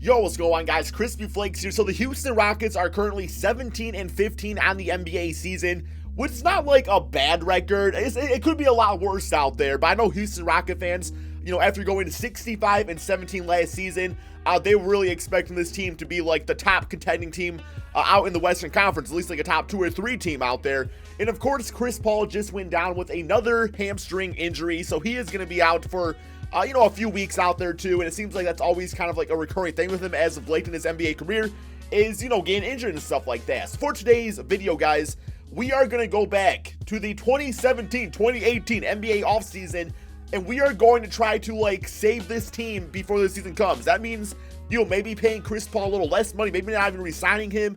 Yo, what's going on, guys? KrispyFlakes here. So the Houston Rockets are currently 17-15 on the NBA season, which is not like a bad record. It could be a lot worse out there, but I know Houston Rocket fans, after going 65-17 last season, they were really expecting this team to be like the top contending team out in the Western Conference, at least like a top 2 or 3 team out there. And of course, Chris Paul just went down with another hamstring injury, so he is going to be out for a few weeks out there too, and it seems like that's always kind of like a recurring thing with him as of late in his NBA career is, getting injured and stuff like that. So for today's video, guys, we are going to go back to the 2017-2018 NBA offseason, and we are going to try to, save this team before the season comes. That means, maybe paying Chris Paul a little less money, maybe not even re-signing him,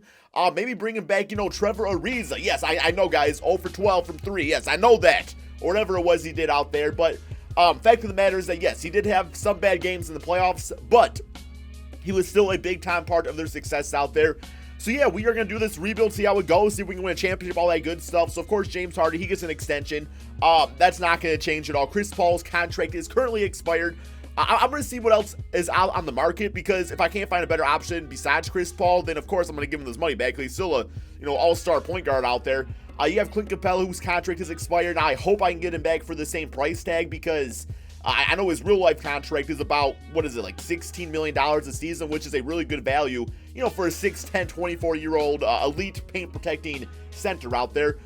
maybe bringing back, Trevor Ariza. Yes, I know, guys, 0 for 12 from 3. Yes, I know that, or whatever it was he did out there, but fact of the matter is that, yes, he did have some bad games in the playoffs, but he was still a big-time part of their success out there. So, yeah, we are going to do this rebuild, see how it goes, see if we can win a championship, all that good stuff. So, of course, James Harden, he gets an extension. That's not going to change at all. Chris Paul's contract is currently expired. I'm going to see what else is out on the market, because if I can't find a better option besides Chris Paul, then, of course, I'm going to give him this money back. He's still a, all-star point guard out there. You have Clint Capella, whose contract is expired. Now, I hope I can get him back for the same price tag, because I know his real-life contract is about, $16 million a season, which is a really good value, for a 6'10", 24-year-old elite paint-protecting center out there.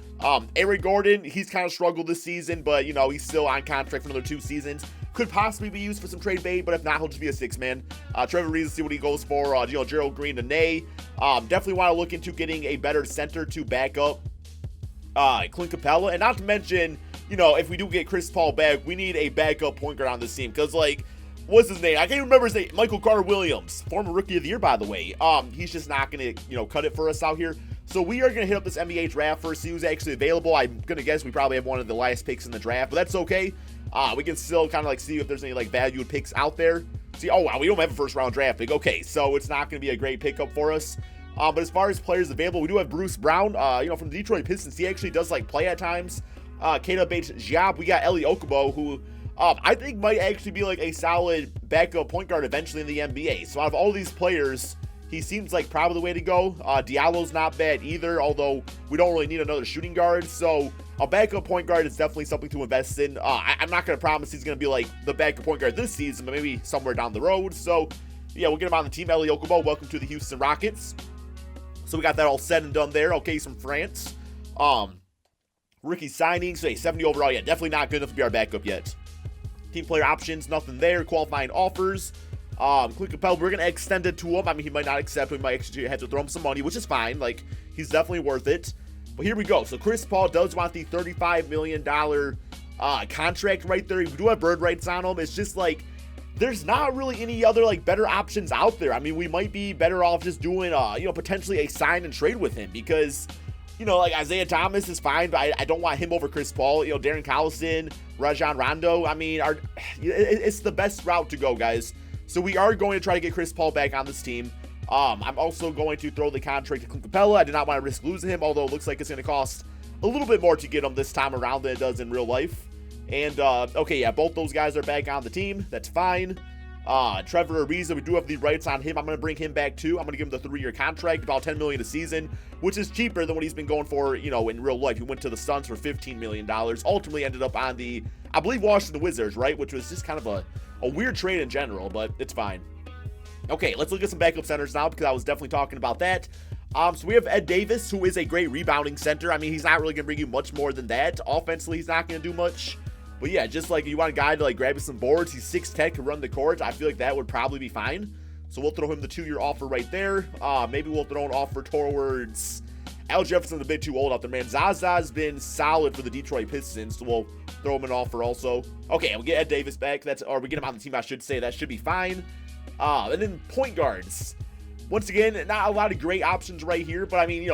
Eric Gordon, he's kind of struggled this season, but, he's still on contract for another 2 seasons. Could possibly be used for some trade bait, but if not, he'll just be a 6-man. Trevor Ariza, see what he goes for. Gerald Green to Ney. Definitely want to look into getting a better center to back up Clint Capella, and not to mention, if we do get Chris Paul back, we need a backup point guard on this team, because, what's his name? I can't even remember his name. Michael Carter-Williams, former Rookie of the Year, by the way. He's just not going to, cut it for us out here. So we are going to hit up this NBA draft first, see who's actually available. I'm going to guess we probably have one of the last picks in the draft, but that's okay. We can still kind of, see if there's any, valued picks out there. See, oh, wow, we don't have a first-round draft pick. Okay, so it's not going to be a great pickup for us. But as far as players available, we do have Bruce Brown, from the Detroit Pistons. He actually does play at times. Keita Bates-Diop. We got Eli Okubo, who I think might actually be a solid backup point guard eventually in the NBA. So out of all these players, he seems like probably the way to go. Diallo's not bad either, although we don't really need another shooting guard. So a backup point guard is definitely something to invest in. I'm not going to promise he's going to be the backup point guard this season, but maybe somewhere down the road. So yeah, we'll get him on the team. Eli Okubo, welcome to the Houston Rockets. So we got that all said and done there. Okay, he's from France. Rookie signings, so 70 overall. Yeah, definitely not good enough to be our backup yet. Team player options, nothing there. Qualifying offers. Clint Capella, we're going to extend it to him. I mean, he might not accept. We might actually have to throw him some money, which is fine. He's definitely worth it. But here we go. So Chris Paul does want the $35 million contract right there. We do have bird rights on him. It's just there's not really any other better options out there. I mean, we might be better off just doing potentially a sign and trade with him, because Isaiah Thomas is fine, but I don't want him over Chris Paul. Darren Collison, Rajon Rondo. I mean, it's the best route to go, guys. So we are going to try to get Chris Paul back on this team. I'm also going to throw the contract to Clint Capella. I did not want to risk losing him, although it looks like it's going to cost a little bit more to get him this time around than it does in real life. And, okay, yeah, both those guys are back on the team. That's fine. Trevor Ariza, we do have the rights on him. I'm going to bring him back, too. I'm going to give him the 3-year contract, about $10 million a season, which is cheaper than what he's been going for, in real life. He went to the Suns for $15 million. Ultimately ended up on the, I believe, Washington Wizards, right? Which was just kind of a weird trade in general, but it's fine. Okay, let's look at some backup centers now, because I was definitely talking about that. So we have Ed Davis, who is a great rebounding center. I mean, he's not really going to bring you much more than that. Offensively, he's not going to do much. But yeah, just you want a guy to grab you some boards. He's 6'10", can run the court. I feel like that would probably be fine. So we'll throw him the 2-year offer right there. Maybe we'll throw an offer towards Al Jefferson's a bit too old out there, man. Zaza's been solid for the Detroit Pistons, so we'll throw him an offer also. Okay, we'll get Ed Davis back. Or we get him on the team, I should say. That should be fine. And then point guards. Once again, not a lot of great options right here, but I mean,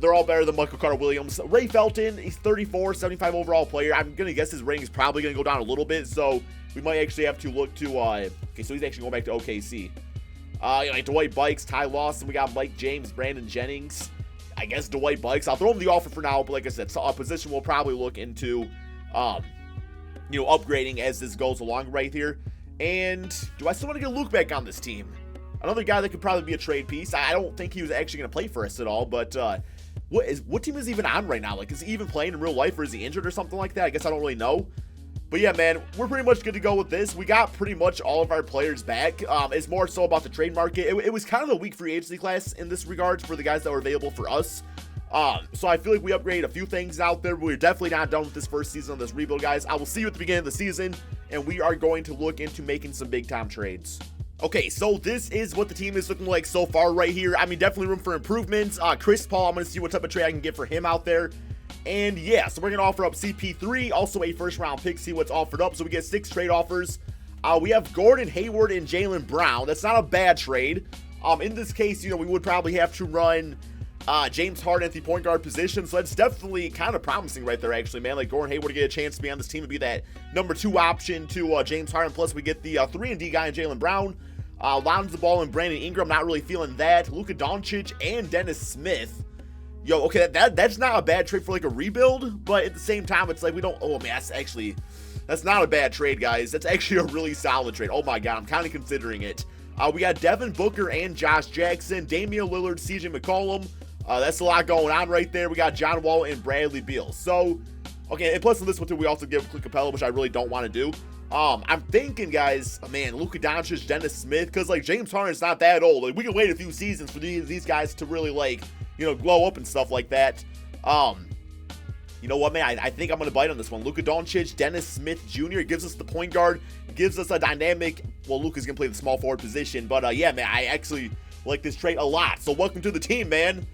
they're all better than Michael Carter-Williams. Ray Felton, he's 34, 75 overall player. I'm going to guess his rating is probably going to go down a little bit, so we might actually have to look to, okay, so he's actually going back to OKC. Dwight Bikes, Ty Lawson, we got Mike James, Brandon Jennings. I guess Dwight Bikes. I'll throw him the offer for now, but like I said, so a position we'll probably look into, upgrading as this goes along right here. And do I still want to get Luke back on this team? Another guy that could probably be a trade piece. I don't think he was actually going to play for us at all, but what team is he even on right now? Like, is he even playing in real life, or is he injured or something like that? I guess I don't really know. But yeah, man, we're pretty much good to go with this. We got pretty much all of our players back. It's more so about the trade market. It was kind of a weak free agency class in this regard for the guys that were available for us. So I feel like we upgraded a few things out there. We're definitely not done with this first season of this rebuild, guys. I will see you at the beginning of the season, and we are going to look into making some big-time trades. Okay, so this is what the team is looking like so far right here. I mean, definitely room for improvements. Chris Paul, I'm going to see what type of trade I can get for him out there. And yeah, so we're going to offer up CP3, also a first-round pick, see what's offered up. So we get 6 trade offers. We have Gordon Hayward and Jaylen Brown. That's not a bad trade. In this case, you know, we would probably have to run James Harden at the point guard position, so that's definitely kind of promising right there, actually, man. Like, Gordon Hayward to get a chance to be on this team and be that number 2 option to James Harden. Plus, we get the 3-and-D guy in Jaylen Brown. Lonzo Ball and Brandon Ingram, not really feeling that. Luka Doncic and Dennis Smith. Yo, okay, that's not a bad trade for, like, a rebuild, but at the same time, it's like we don't... Oh, man, that's not a bad trade, guys. That's actually a really solid trade. Oh, my God, I'm kind of considering it. We got Devin Booker and Josh Jackson, Damian Lillard, CJ McCollum. That's a lot going on right there. We got John Wall and Bradley Beal. So, okay, and plus in this one, too, we also give Clint Capella, which I really don't want to do. I'm thinking, guys, man, Luka Doncic, Dennis Smith, because, like, James Harden's not that old. Like, we can wait a few seasons for these guys to really, like, you know, glow up and stuff like that. You know what, man? I think I'm going to bite on this one. Luka Doncic, Dennis Smith Jr. It gives us the point guard. Gives us a dynamic... Well, Luka's going to play the small forward position. But, yeah, man, I actually like this trade a lot. So, welcome to the team, man.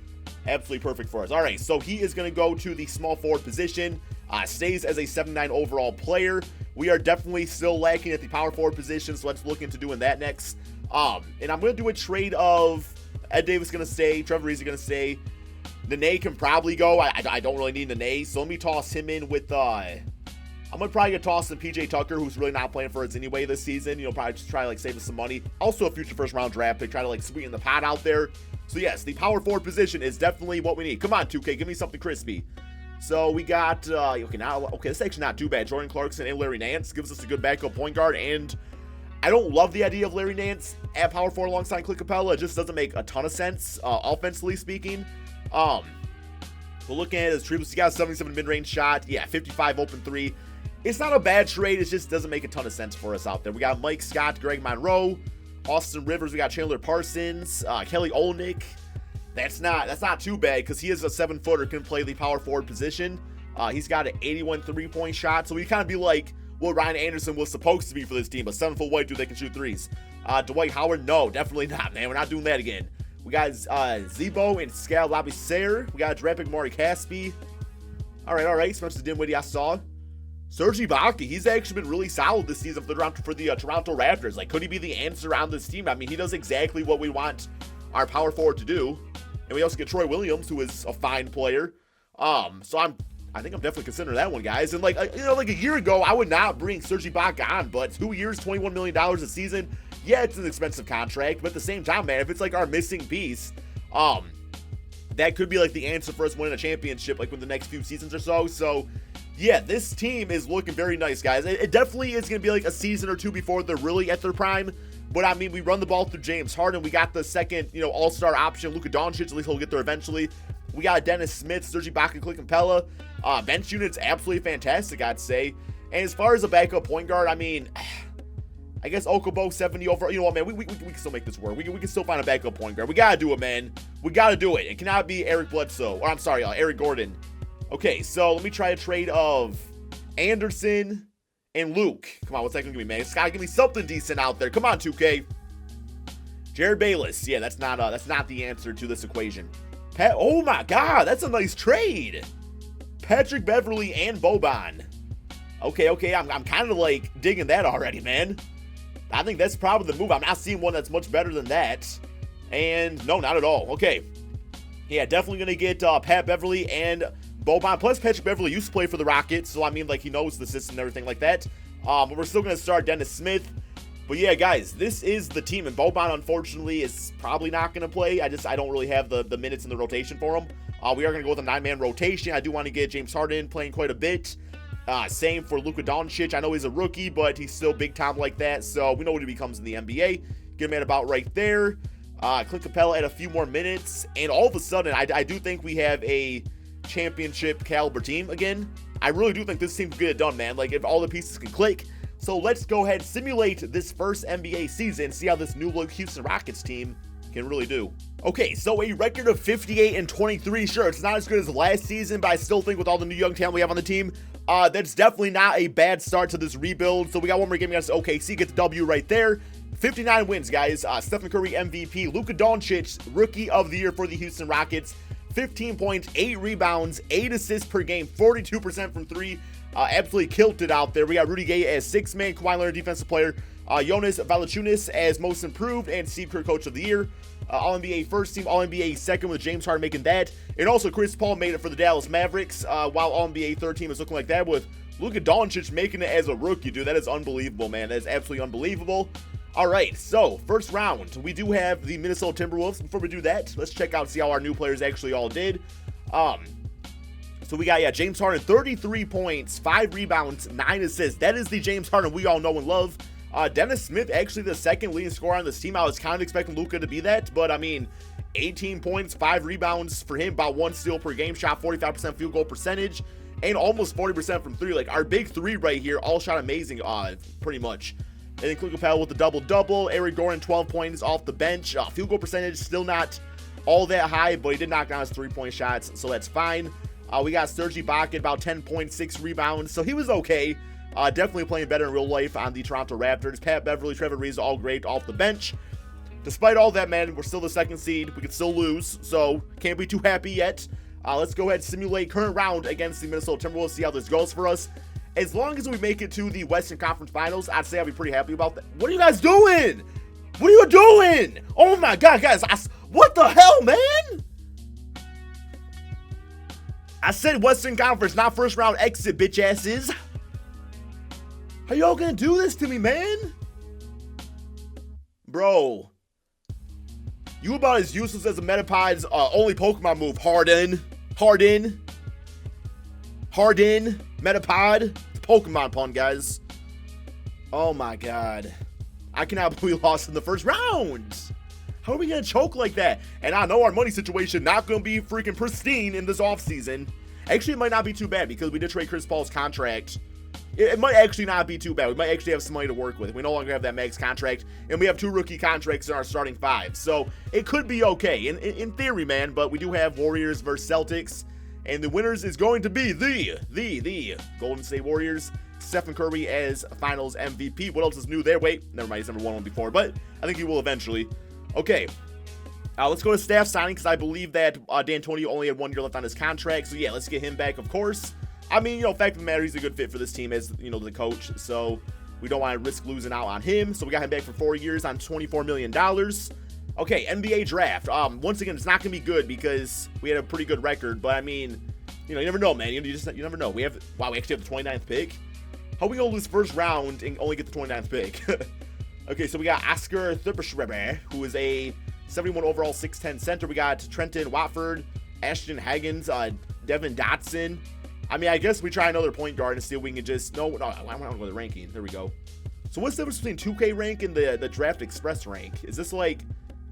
Absolutely perfect for us. All right, so he is going to go to the small forward position. Stays as a 79 overall player. We are definitely still lacking at the power forward position, so let's look into doing that next. And I'm going to do a trade of... Ed Davis going to stay. Trevor Ariza going to stay. Nene can probably go. I don't really need Nene, so let me toss him in with... I'm going to probably get tossed in PJ Tucker, who's really not playing for us anyway this season. You know, probably just try to, like, save us some money. Also a future first-round draft pick. Try to, like, sweeten the pot out there. So, yes, the power forward position is definitely what we need. Come on, 2K. Give me something crispy. So, we got... okay, this is actually not too bad. Jordan Clarkson and Larry Nance gives us a good backup point guard, and... I don't love the idea of Larry Nance at power forward alongside Clint Capella. It just doesn't make a ton of sense, offensively speaking. But looking at his triples, he got a 77 mid-range shot. Yeah, 55 open 3. It's not a bad trade. It just doesn't make a ton of sense for us out there. We got Mike Scott, Greg Monroe, Austin Rivers. We got Chandler Parsons, Kelly Olynyk. That's not too bad because he is a 7-footer, can play the power forward position. He's got an 81 3-point shot, so we kind of be like what Ryan Anderson was supposed to be for this team, a 7-foot white dude that can shoot threes. Dwight Howard, no, definitely not, man. We're not doing that again. We got Zebo and Scal Labissiere. We got draft pick Maury Caspi. All right. Spencer Dinwiddie, I saw. Serge Ibaka, he's actually been really solid this season for the Toronto Raptors. Like, could he be the answer on this team? I mean, he does exactly what we want our power forward to do. And we also get Troy Williams, who is a fine player. So I think I'm definitely considering that one, guys. And, like, you know, like a year ago, I would not bring Serge Ibaka on, but 2 years, $21 million a season, yeah, it's an expensive contract, but at the same time, man, if it's, like, our missing piece, that could be, like, the answer for us winning a championship, like, within the next few seasons or so. So, yeah, this team is looking very nice, guys. It definitely is going to be, like, a season or two before they're really at their prime. But, I mean, we run the ball through James Harden. We got the second, you know, all-star option, Luka Doncic. At least he'll get there eventually. We got Dennis Smith, Serge Ibaka, Clint Capella. Bench unit's absolutely fantastic, I'd say. And as far as a backup point guard, I mean, I guess Okubo, 70 over. You know what, man? We can still make this work. We can still find a backup point guard. We got to do it, man. We got to do it. It cannot be Eric Bledsoe. Or, I'm sorry, Eric Gordon. Okay, so let me try a trade of Anderson and Luke. Come on, what's that going to give me, man? It's got to give me something decent out there. Come on, 2K. Jared Bayless. Yeah, that's not the answer to this equation. Oh, my God. That's a nice trade. Patrick Beverly and Boban. Okay. I'm kind of, like, digging that already, man. I think that's probably the move. I'm not seeing one that's much better than that. And, no, not at all. Okay. Yeah, definitely going to get Pat Beverly and Boban. Plus, Patrick Beverly used to play for the Rockets. So, I mean, like, he knows the system and everything like that. But we're still going to start Dennis Smith. But yeah, guys, this is the team. And Boban, unfortunately, is probably not going to play. I don't really have the minutes in the rotation for him. We are going to go with a 9-man rotation. I do want to get James Harden playing quite a bit. Same for Luka Doncic. I know he's a rookie, but he's still big time like that. So we know what he becomes in the NBA. Get him at about right there. Clint Capella at a few more minutes. And all of a sudden, I do think we have a championship caliber team again. I really do think this team can get it done, man. Like, if all the pieces can click. So let's go ahead and simulate this first NBA season, see how this new look Houston Rockets team can really do. Okay, so a record of 58-23. Sure, it's not as good as last season, but I still think with all the new young talent we have on the team, that's definitely not a bad start to this rebuild. So we got one more game against OKC, get the W right there. 59 wins, guys. Stephen Curry MVP, Luka Doncic Rookie of the Year for the Houston Rockets. 15 points, 8 rebounds, 8 assists per game, 42% from 3. Absolutely killed it out there. We got Rudy Gay as 6-man, Kawhi Leonard defensive player, Jonas Valanciunas as most improved, and Steve Kerr coach of the year. All-NBA first team, All-NBA second with James Harden making that. And also Chris Paul made it for the Dallas Mavericks, while All-NBA third team is looking like that with Luka Doncic making it as a rookie, dude. That is unbelievable, man. That is absolutely unbelievable. All right, so first round, we do have the Minnesota Timberwolves. Before we do that, let's check out, see how our new players actually all did. So we got, James Harden, 33 points, 5 rebounds, 9 assists. That is the James Harden we all know and love. Dennis Smith, actually the second leading scorer on this team. I was kind of expecting Luka to be that, but I mean, 18 points, 5 rebounds for him, about 1 steal per game, shot 45% field goal percentage, and almost 40% from 3. Like, our big 3 right here all shot amazing, pretty much. And then Clint Capella with the double-double. Eric Gordon, 12 points off the bench. Field goal percentage still not all that high, but he did knock down his 3-point shots, so that's fine. We got Serge Ibaka, about 10.6 rebounds, so he was okay. Definitely playing better in real life on the Toronto Raptors. Pat Beverly, Trevor Ariza, all great off the bench. Despite all that, man, we're still the second seed. We could still lose, so can't be too happy yet. Let's go ahead and simulate current round against the Minnesota Timberwolves, see how this goes for us. As long as we make it to the Western Conference Finals, I'd say I'd be pretty happy about that. What are you guys doing? What are you doing? Oh my God, guys. What the hell, man? I said Western Conference, not first round exit, bitch asses. How y'all gonna do this to me, man? Bro. You about as useless as a Metapod's only Pokemon move, Harden. Metapod. It's a Pokemon pun, guys. Oh my God. I cannot believe we lost in the first round. How are we going to choke like that? And I know our money situation not going to be freaking pristine in this offseason. Actually, it might not be too bad because we did trade Chris Paul's contract. It might actually not be too bad. We might actually have some money to work with. We no longer have that max contract, and we have 2 rookie contracts in our starting 5. So it could be okay in theory, man. But we do have Warriors versus Celtics. And the winners is going to be the Golden State Warriors. Stephen Curry as Finals MVP. What else is new there? Wait, never mind. He's never won one before, but I think he will eventually. Okay. Let's go to staff signing because I believe that D'Antonio only had 1 year left on his contract. So, yeah, let's get him back, of course. I mean, fact of the matter, he's a good fit for this team as, the coach. So, we don't want to risk losing out on him. So, we got him back for 4 years on $24 million. Okay, NBA draft. Once again, it's not going to be good because we had a pretty good record. But, I mean, you never know, man. You never know. We actually have the 29th pick. How are we going to lose first round and only get the 29th pick? Okay, so we got Oscar Thurberschreiber, who is a 71 overall 6'10 center. We got Trenton Watford, Ashton Haggins, Devin Dotson. I mean, I guess we try another point guard and see if we can just... No, I want to go to the ranking. There we go. So what's the difference between 2K rank and the Draft Express rank? Is this like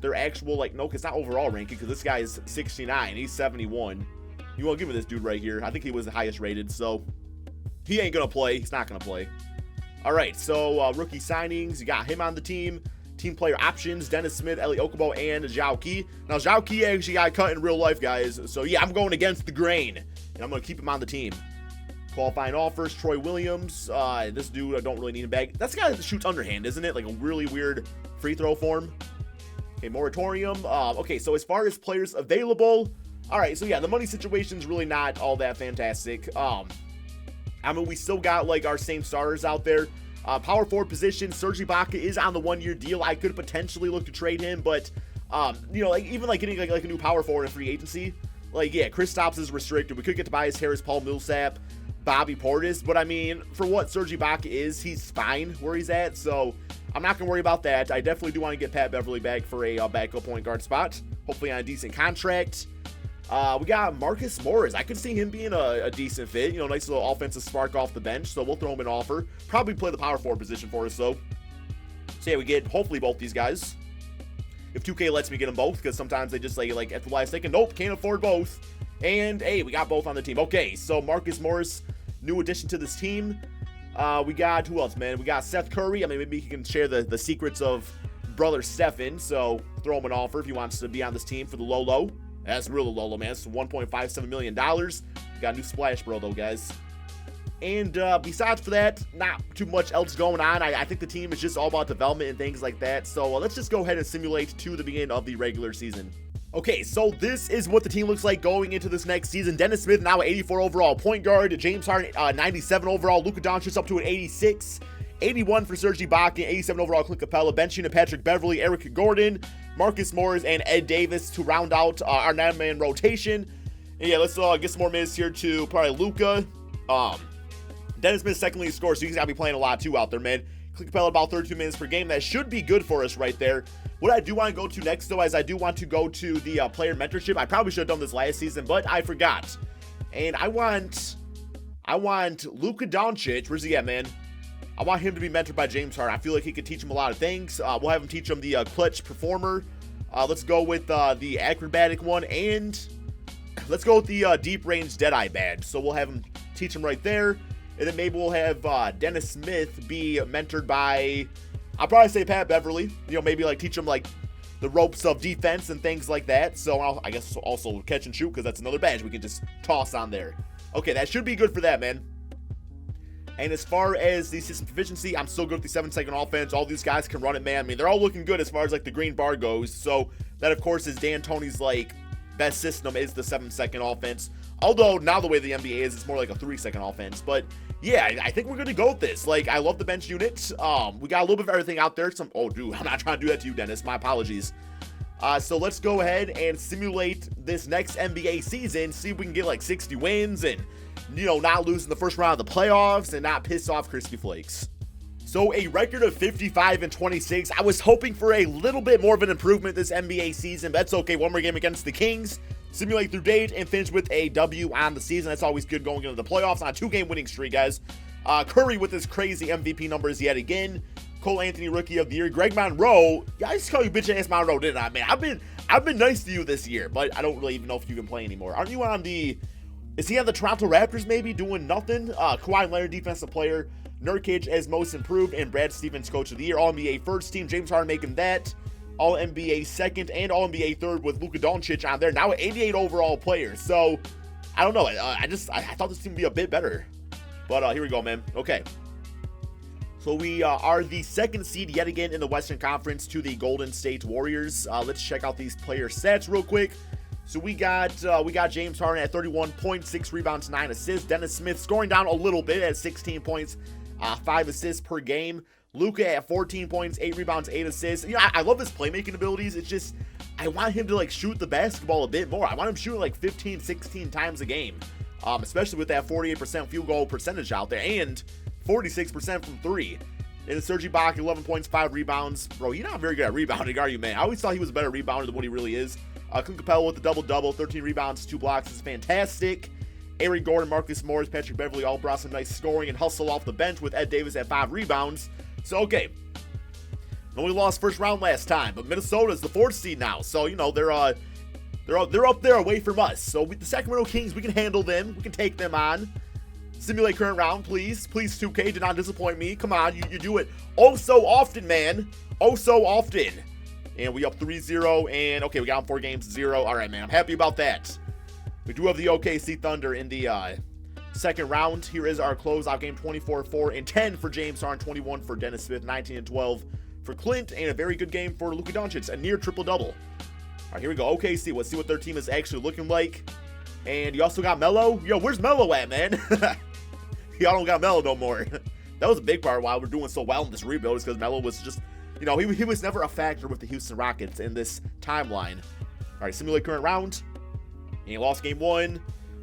their actual, like... No, it's not overall ranking because this guy is 69. He's 71. You want to give me this dude right here. I think he was the highest rated, so... He ain't going to play. He's not going to play. All right, so rookie signings. You got him on the team. Team player options, Dennis Smith, Eli Okubo, and Zhao Qi. Now, Zhao Qi actually got cut in real life, guys. So, yeah, I'm going against the grain. And I'm going to keep him on the team. Qualifying offers, Troy Williams. This dude, I don't really need him back. That's the guy that shoots underhand, isn't it? Like a really weird free throw form. Okay, moratorium. Okay, so as far as players available. All right, so, yeah, the money situation's really not all that fantastic. I mean, we still got, like, our same starters out there. Power forward position, Serge Ibaka is on the 1-year deal. I could potentially look to trade him, but, like, even, like, getting, like a new power forward in free agency. Like, yeah, Kristaps is restricted. We could get Tobias Harris, Paul Millsap, Bobby Portis. But, I mean, for what Serge Ibaka is, he's fine where he's at. So, I'm not going to worry about that. I definitely do want to get Pat Beverly back for a backup point guard spot. Hopefully on a decent contract. We got Marcus Morris. I could see him being a decent fit. Nice little offensive spark off the bench. So we'll throw him an offer. Probably play the power forward position for us, though. So yeah, we get hopefully both these guys. If 2K lets me get them both, because sometimes they just like at the last second, nope, can't afford both. And hey, we got both on the team. Okay, so Marcus Morris, new addition to this team. We got, who else, man? We got Seth Curry. I mean, maybe he can share the secrets of brother Stephen. So throw him an offer if he wants to be on this team for the low. That's real low, man. It's $1.57 million. We got a new Splash Bro, though, guys. And besides for that, not too much else going on. I think the team is just all about development and things like that. So let's just go ahead and simulate to the beginning of the regular season. Okay, so this is what the team looks like going into this next season. Dennis Smith now at 84 overall point guard. James Harden 97 overall. Luka Doncic up to an 86. 81 for Serge Ibaka. 87 overall Clint Capella. Bench unit Patrick Beverly, Eric Gordon, Marcus Morris, and Ed Davis to round out our 9-man rotation. And yeah, let's get some more minutes here to probably Luka. Dennis Smith second leading scorer, so he's got to be playing a lot too out there, man. Clint Capella about 32 minutes per game. That should be good for us right there. What I do want to go to next, though, is I do want to go to the player mentorship. I probably should have done this last season, but I forgot. And I want Luka Doncic. Where's he at, man? I want him to be mentored by James Harden. I feel like he could teach him a lot of things. We'll have him teach him the clutch performer. Let's go with the acrobatic one, and let's go with the deep range Deadeye badge. So we'll have him teach him right there. And then maybe we'll have Dennis Smith be mentored by, I'll probably say Pat Beverly. You know, maybe like teach him like the ropes of defense and things like that. So I guess also catch and shoot, because that's another badge we can just toss on there. Okay, that should be good for that, man. And as far as the system proficiency, I'm still good with the 7-second offense. All these guys can run it, man. I mean, they're all looking good as far as like the green bar goes. So that, of course, is Dan Tony's like best system is the 7-second offense. Although now the way the NBA is, it's more like a 3-second offense. But yeah, I think we're going to go with this. Like, I love the bench unit. We got a little bit of everything out there. Oh, dude, I'm not trying to do that to you, Dennis. My apologies. So let's go ahead and simulate this next NBA season. See if we can get like 60 wins and, you know, not lose in the first round of the playoffs and not piss off KrispyFlakes. So a record of 55-26. I was hoping for a little bit more of an improvement this NBA season, but that's okay. One more game against the Kings. Simulate through date and finish with a W on the season. That's always good going into the playoffs on a 2-game winning streak, guys. Curry with his crazy MVP numbers yet again. Cole Anthony Rookie of the Year. Greg Monroe. Yeah, I just call you bitch ass Monroe, didn't I, man? I've been nice to you this year, but I don't really even know if you can play anymore. Aren't you on the? Is he on the Toronto Raptors maybe doing nothing? Kawhi Leonard Defensive Player. Nurkic as Most Improved, and Brad Stevens Coach of the Year. All-NBA first team. James Harden making that. All-NBA second and All-NBA third with Luka Doncic on there. Now at 88 overall players. So, I don't know. I thought this team would be a bit better. But here we go, man. Okay. So we are the second seed yet again in the Western Conference to the Golden State Warriors. Let's check out these player stats real quick. So we got James Harden at 31 points, 6 rebounds, 9 assists. Dennis Smith scoring down a little bit at 16 points, 5 assists per game. Luka at 14 points, 8 rebounds, 8 assists. You know, I love his playmaking abilities. It's just, I want him to like shoot the basketball a bit more. I want him shooting like 15, 16 times a game, especially with that 48% field goal percentage out there and 46% from 3. And Serge Ibaka, 11 points, 5 rebounds. Bro, you're not very good at rebounding, are you, man? I always thought he was a better rebounder than what he really is. Clint Capella with the double-double, 13 rebounds, 2 blocks is fantastic. Eric Gordon, Marcus Morris, Patrick Beverly all brought some nice scoring and hustle off the bench with Ed Davis at 5 rebounds. So, okay. We lost first round last time, but Minnesota's the 4th seed now. So, you know, they're up there away from us. So, with the Sacramento Kings, we can handle them. We can take them on. Simulate current round, please. Please, 2K, do not disappoint me. Come on, you do it oh so often, man. Oh so often. And we up 3-0, and okay, we got them 4 games to 0. All right, man, I'm happy about that. We do have the OKC Thunder in the second round. Here is our closeout game, 24-4 and 10 for James Harden, 21 for Dennis Smith, 19 and 12 for Clint, and a very good game for Luka Doncic, a near triple-double. All right, here we go. OKC, let's see what their team is actually looking like. And you also got Melo. Yo, where's Melo at, man? Y'all don't got Melo no more. That was a big part why we're doing so well in this rebuild, is because Melo was just, you know, he was never a factor with the Houston Rockets in this timeline. All right, simulate current round. And you lost game 1.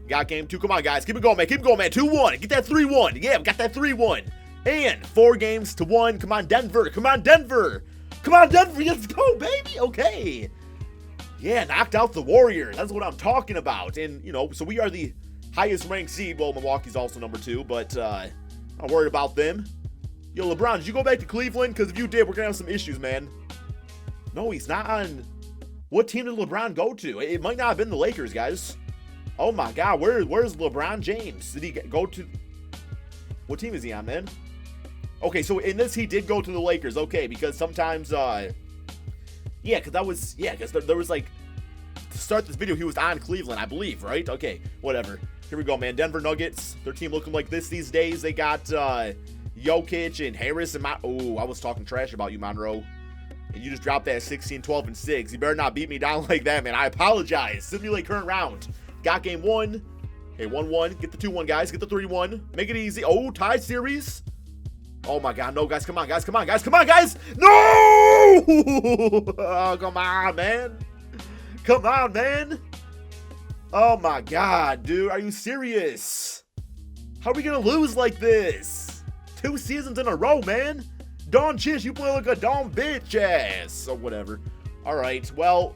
Got game 2. Come on, guys. Keep it going, man. Keep it going, man. 2-1. Get that 3-1. Yeah, we got that 3-1. And 4 games to 1. Come on, Denver. Come on, Denver. Come on, Denver. Let's go, baby. Okay. Yeah, knocked out the Warriors. That's what I'm talking about. And, you know, so we are the highest ranked seed. Well, Milwaukee's also number 2, but I'm not worried about them. Yo, LeBron, did you go back to Cleveland? Because if you did, we're going to have some issues, man. No, he's not on. What team did LeBron go to? It might not have been the Lakers, guys. Oh, my God. Where's LeBron James? Did he go to? What team is he on, man? Okay, so in this, he did go to the Lakers. Okay, because sometimes, yeah, because there was, like, to start this video, he was on Cleveland, I believe, right? Okay, whatever. Here we go, man. Denver Nuggets. Their team looking like this these days. They got, Jokic and Harris and oh, I was talking trash about you, Monroe. And you just dropped that 16, 12, and 6. You better not beat me down like that, man. I apologize. Simulate current round. Got game 1. Okay, 1-1. Get the 2-1, guys. Get the 3-1. Make it easy. Oh, tie series. Oh, my God. No, guys. Come on, guys. Come on, guys. Come on, guys. No! Oh, come on, man. Come on, man. Oh, my God, dude. Are you serious? How are we going to lose like this? 2 seasons in a row, man. Don Chish, you play like a dumb bitch ass. So whatever. All right, well,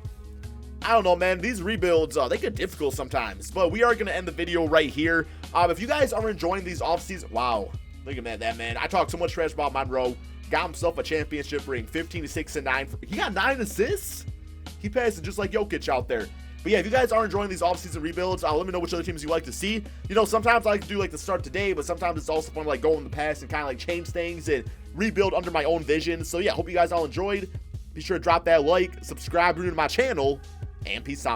I don't know, man. These rebuilds, they get difficult sometimes. But we are going to end the video right here. If you guys are enjoying these offseason, wow. Look at that, man. I talked so much trash about Monroe. Got himself a championship ring. 15-6-9. He got 9 assists? He passed it just like Jokic out there. But yeah, if you guys are enjoying these offseason rebuilds, let me know which other teams you like to see. You know, sometimes I like to do like the start today, but sometimes it's also fun to like go in the past and kind of like change things and rebuild under my own vision. So yeah, hope you guys all enjoyed. Be sure to drop that like, subscribe to my channel, and peace out.